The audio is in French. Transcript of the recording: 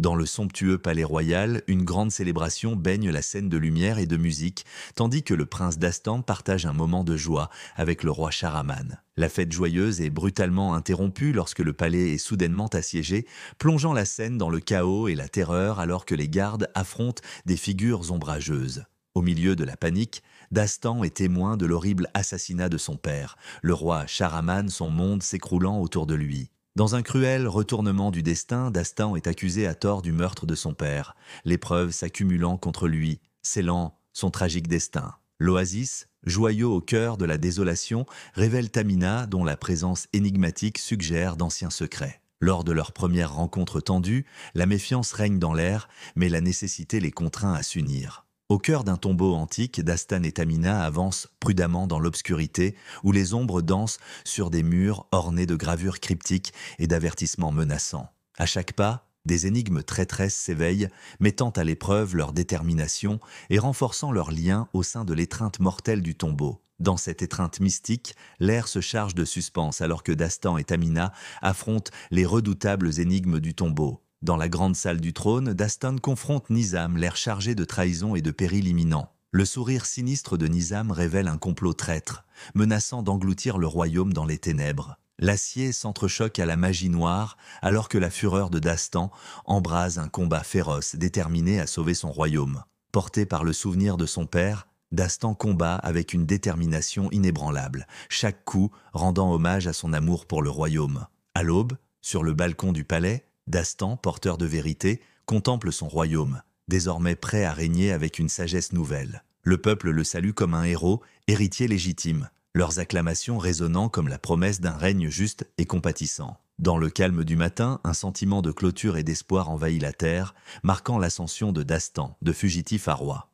Dans le somptueux palais royal, une grande célébration baigne la scène de lumière et de musique, tandis que le prince d'Astan partage un moment de joie avec le roi Shahraman. La fête joyeuse est brutalement interrompue lorsque le palais est soudainement assiégé, plongeant la scène dans le chaos et la terreur alors que les gardes affrontent des figures ombrageuses. Au milieu de la panique, Dastan est témoin de l'horrible assassinat de son père, le roi Shahraman, son monde s'écroulant autour de lui. Dans un cruel retournement du destin, Dastan est accusé à tort du meurtre de son père, les preuves s'accumulant contre lui, scellant son tragique destin. L'oasis, joyau au cœur de la désolation, révèle Tamina dont la présence énigmatique suggère d'anciens secrets. Lors de leur première rencontre tendue, la méfiance règne dans l'air, mais la nécessité les contraint à s'unir. Au cœur d'un tombeau antique, Dastan et Tamina avancent prudemment dans l'obscurité, où les ombres dansent sur des murs ornés de gravures cryptiques et d'avertissements menaçants. À chaque pas, des énigmes traîtresses s'éveillent, mettant à l'épreuve leur détermination et renforçant leur lien au sein de l'étreinte mortelle du tombeau. Dans cette étreinte mystique, l'air se charge de suspense alors que Dastan et Tamina affrontent les redoutables énigmes du tombeau. Dans la grande salle du trône, Dastan confronte Nizam, l'air chargé de trahison et de péril imminent. Le sourire sinistre de Nizam révèle un complot traître, menaçant d'engloutir le royaume dans les ténèbres. L'acier s'entrechoque à la magie noire, alors que la fureur de Dastan embrase un combat féroce, déterminé à sauver son royaume. Porté par le souvenir de son père, Dastan combat avec une détermination inébranlable, chaque coup rendant hommage à son amour pour le royaume. À l'aube, sur le balcon du palais, Dastan, porteur de vérité, contemple son royaume, désormais prêt à régner avec une sagesse nouvelle. Le peuple le salue comme un héros, héritier légitime, leurs acclamations résonnant comme la promesse d'un règne juste et compatissant. Dans le calme du matin, un sentiment de clôture et d'espoir envahit la terre, marquant l'ascension de Dastan, de fugitif à roi.